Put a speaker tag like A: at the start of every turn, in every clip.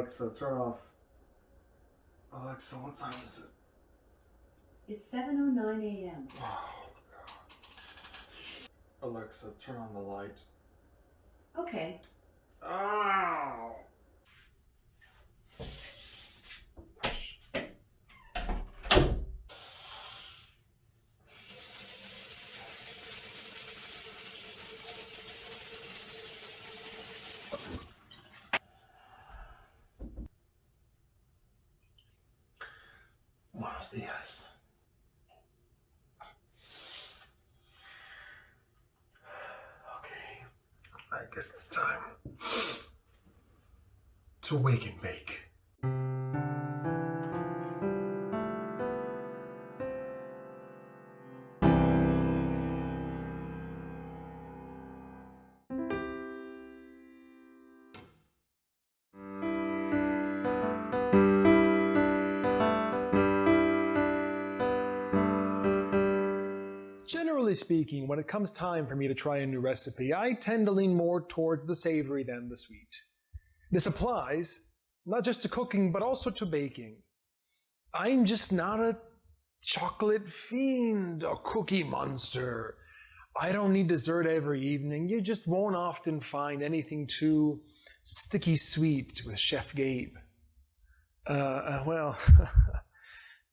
A: Alexa, turn off. Alexa, what time is it?
B: It's 7:09 a.m.
A: Oh, God. Alexa, turn on the light.
B: Okay.
A: Ow! Buenos días. Okay, I guess it's time to wake and bake.
C: Generally speaking, when it comes time for me to try a new recipe, I tend to lean more towards the savory than the sweet. This applies not just to cooking, but also to baking. I'm just not a chocolate fiend, a cookie monster. I don't need dessert every evening. You just won't often find anything too sticky sweet with Chef Gabe. Well,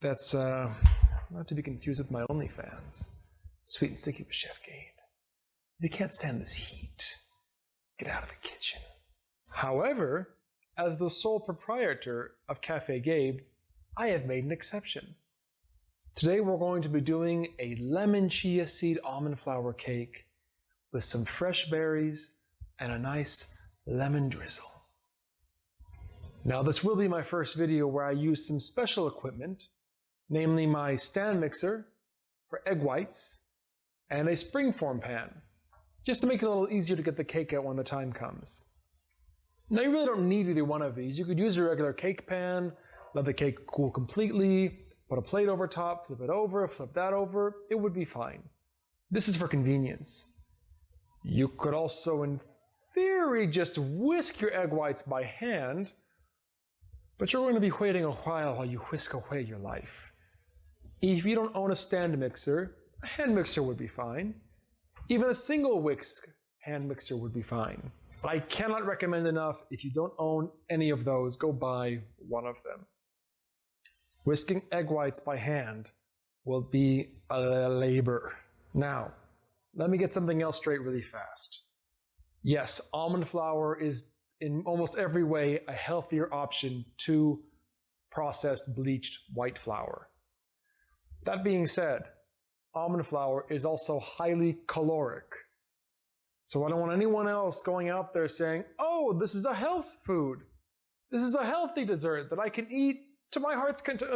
C: that's not to be confused with my OnlyFans. Sweet and sticky with Chef Gabe. If you can't stand this heat, get out of the kitchen. However, as the sole proprietor of Café Gabe, I have made an exception. Today we're going to be doing a lemon chia seed almond flour cake with some fresh berries and a nice lemon drizzle. Now this will be my first video where I use some special equipment, namely my stand mixer for egg whites and a springform pan, just to make it a little easier to get the cake out when the time comes. Now you really don't need either one of these. You could use a regular cake pan, let the cake cool completely, put a plate over top, flip it over, flip that over, it would be fine. This is for convenience. You could also, in theory, just whisk your egg whites by hand, but you're going to be waiting a while you whisk away your life. If you don't own a stand mixer, a hand mixer would be fine. Even a single whisk hand mixer would be fine. I cannot recommend enough, if you don't own any of those, go buy one of them. Whisking egg whites by hand will be a labor. Now, let me get something else straight really fast. Yes, almond flour is in almost every way a healthier option to processed bleached white flour. That being said, almond flour is also highly caloric. So I don't want anyone else going out there saying, oh, this is a health food. This is a healthy dessert that I can eat to my heart's content.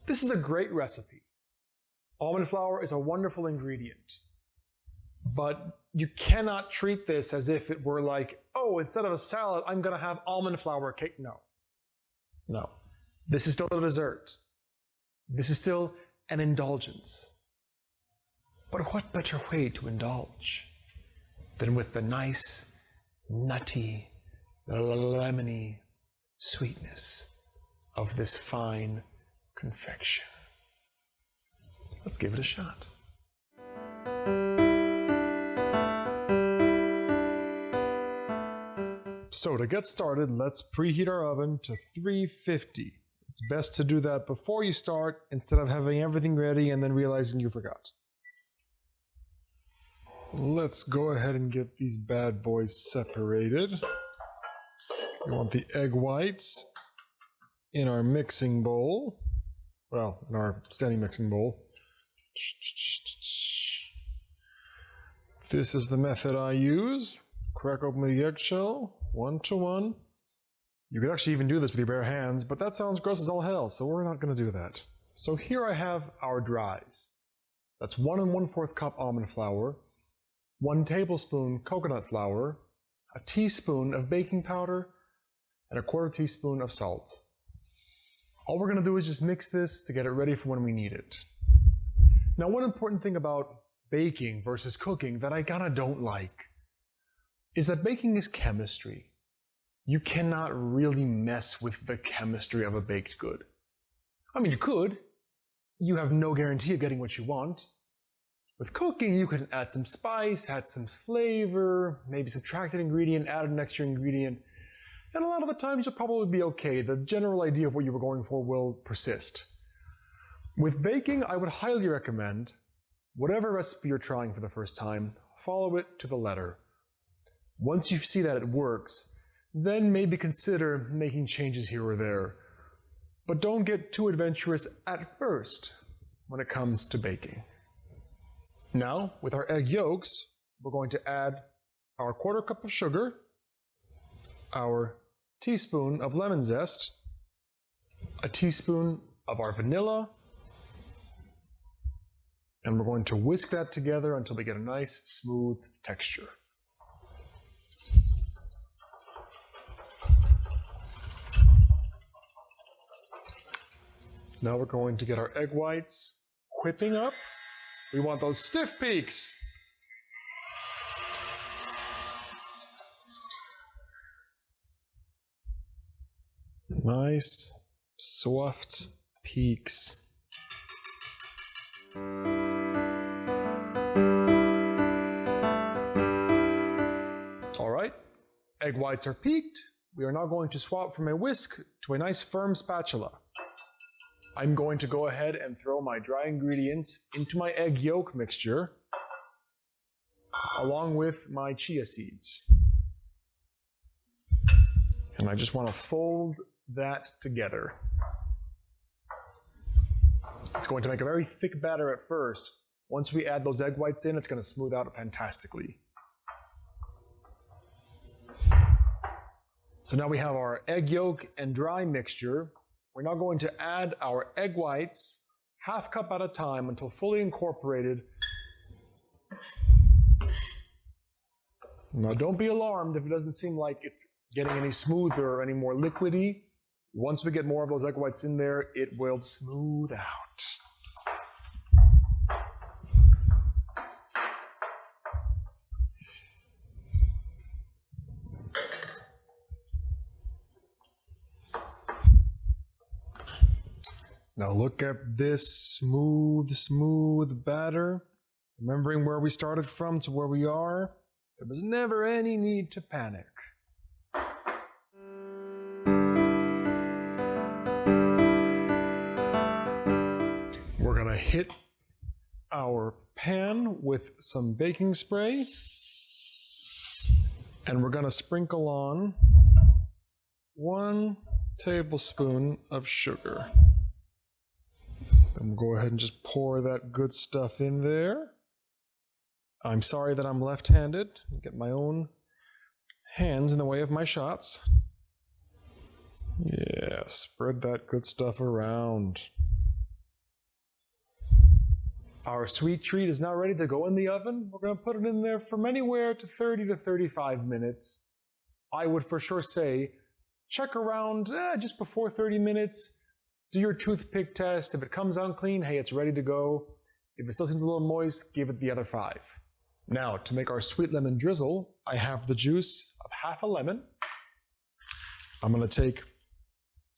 C: This is a great recipe. Almond flour is a wonderful ingredient. But you cannot treat this as if it were like, oh, instead of a salad, I'm going to have almond flour cake. No. No. This is still a dessert. This is still an indulgence. But what better way to indulge than with the nice, nutty, lemony sweetness of this fine confection? Let's give it a shot. So to get started, let's preheat our oven to 350. It's best to do that before you start instead of having everything ready and then realizing you forgot. Let's go ahead and get these bad boys separated. We want the egg whites in our mixing bowl. Well, in our standing mixing bowl. This is the method I use. Crack open the eggshell, 1 to 1. You could actually even do this with your bare hands, but that sounds gross as all hell, so we're not going to do that. So here I have our dries. That's 1 1/4 cup almond flour, 1 tablespoon coconut flour, a teaspoon of baking powder, and a 1/4 teaspoon of salt. All we're going to do is just mix this to get it ready for when we need it. Now, one important thing about baking versus cooking that I kind of don't like is that baking is chemistry. you cannot really mess with the chemistry of a baked good. I mean, you could. You have no guarantee of getting what you want. With cooking, you can add some spice, add some flavor, maybe subtract an ingredient, add an extra ingredient, and a lot of the times you'll probably be okay. The general idea of what you were going for will persist. With baking, I would highly recommend whatever recipe you're trying for the first time, follow it to the letter. Once you see that it works, then maybe consider making changes here or there. But don't get too adventurous at first when it comes to baking. Now, with our egg yolks, we're going to add our 1/4 cup of sugar, our teaspoon of lemon zest, a teaspoon of our vanilla, and we're going to whisk that together until we get a nice, smooth texture. Now we're going to get our egg whites whipping up. We want those stiff peaks. Nice, soft peaks. All right, egg whites are peaked. We are now going to swap from a whisk to a nice firm spatula. I'm going to go ahead and throw my dry ingredients into my egg yolk mixture, along with my chia seeds. And I just want to fold that together. It's going to make a very thick batter at first. Once we add those egg whites in, it's going to smooth out fantastically. So now we have our egg yolk and dry mixture. We're now going to add our egg whites, 1/2 cup at a time, until fully incorporated. Now don't be alarmed if it doesn't seem like it's getting any smoother or any more liquidy. Once we get more of those egg whites in there, it will smooth out. Now look at this smooth batter. Remembering where we started from to where we are, there was never any need to panic. We're going to hit our pan with some baking spray, and we're going to sprinkle on 1 tablespoon of sugar. Then we'll go ahead and just pour that good stuff in there. I'm sorry that I'm left-handed. Get my own hands in the way of my shots. Yeah, spread that good stuff around. Our sweet treat is now ready to go in the oven. We're going to put it in there from anywhere to 30 to 35 minutes. I would for sure say check around just before 30 minutes. Do your toothpick test. If it comes out clean, hey, it's ready to go. If it still seems a little moist, give it the other 5. Now, to make our sweet lemon drizzle, I have the juice of 1/2 a lemon. I'm going to take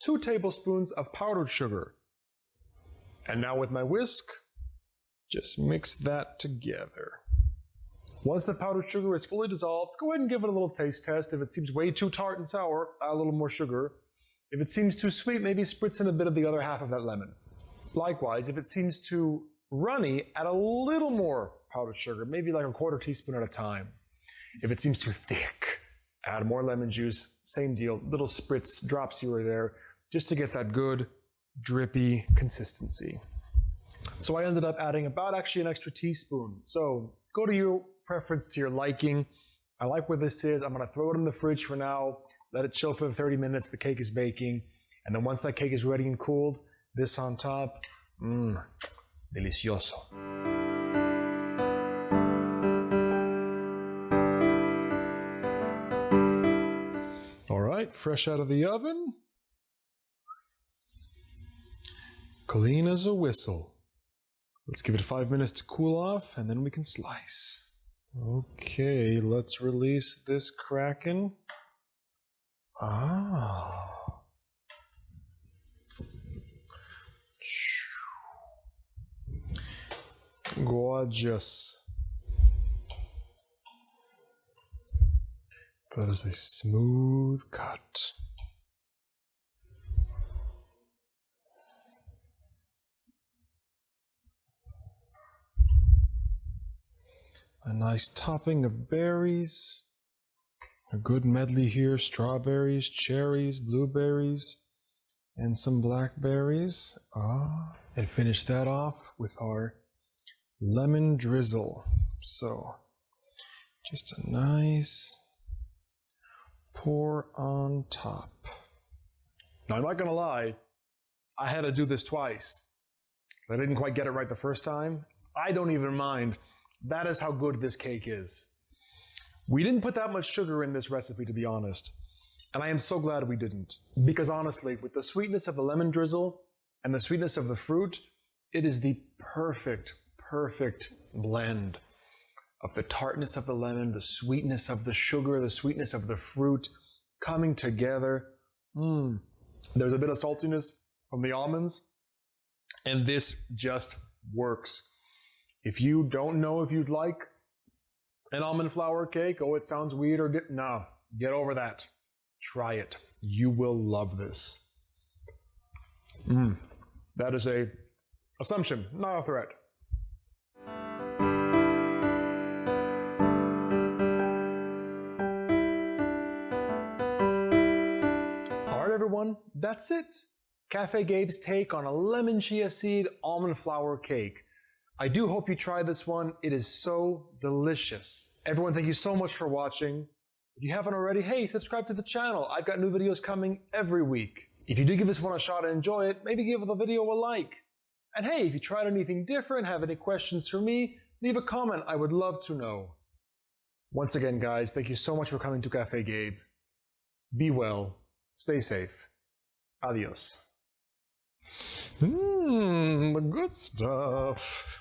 C: 2 tablespoons of powdered sugar. And now with my whisk, just mix that together. Once the powdered sugar is fully dissolved, go ahead and give it a little taste test. If it seems way too tart and sour, add a little more sugar. If it seems too sweet, maybe spritz in a bit of the other half of that lemon. Likewise, if it seems too runny, add a little more powdered sugar, maybe like a 1/4 teaspoon at a time. If it seems too thick, add more lemon juice, same deal, little spritz, drops here or there, just to get that good, drippy consistency. So I ended up adding about actually an extra teaspoon. So go to your preference, to your liking. I like where this is. I'm going to throw it in the fridge for now. Let it chill for 30 minutes. The cake is baking. And then once that cake is ready and cooled, this on top, delicioso. All right, fresh out of the oven. Clean as a whistle. Let's give it 5 minutes to cool off, and then we can slice. Okay, let's release this Kraken. Ah. Gorgeous. That is a smooth cut. A nice topping of berries. A good medley here, strawberries, cherries, blueberries, and some blackberries. And finish that off with our lemon drizzle. So, just a nice pour on top. Now, I'm not gonna lie, I had to do this twice. I didn't quite get it right the first time. I don't even mind. That is how good this cake is. We didn't put that much sugar in this recipe, to be honest. And I am so glad we didn't. Because honestly, with the sweetness of the lemon drizzle and the sweetness of the fruit, it is the perfect blend of the tartness of the lemon, the sweetness of the sugar, the sweetness of the fruit coming together. There's a bit of saltiness from the almonds, and this just works. If you don't know if you'd like an almond flour cake, it sounds weird or no, get over that. Try it. You will love this. That is a assumption, not a threat. All right, everyone, that's it. Café Gabe's take on a lemon chia seed almond flour cake. I do hope you try this one. It is so delicious. Everyone, thank you so much for watching. If you haven't already, hey, subscribe to the channel. I've got new videos coming every week. If you do give this one a shot and enjoy it, maybe give the video a like. And hey, if you tried anything different, have any questions for me, leave a comment. I would love to know. Once again, guys, thank you so much for coming to Café Gabe. Be well. Stay safe. Adios. The good stuff.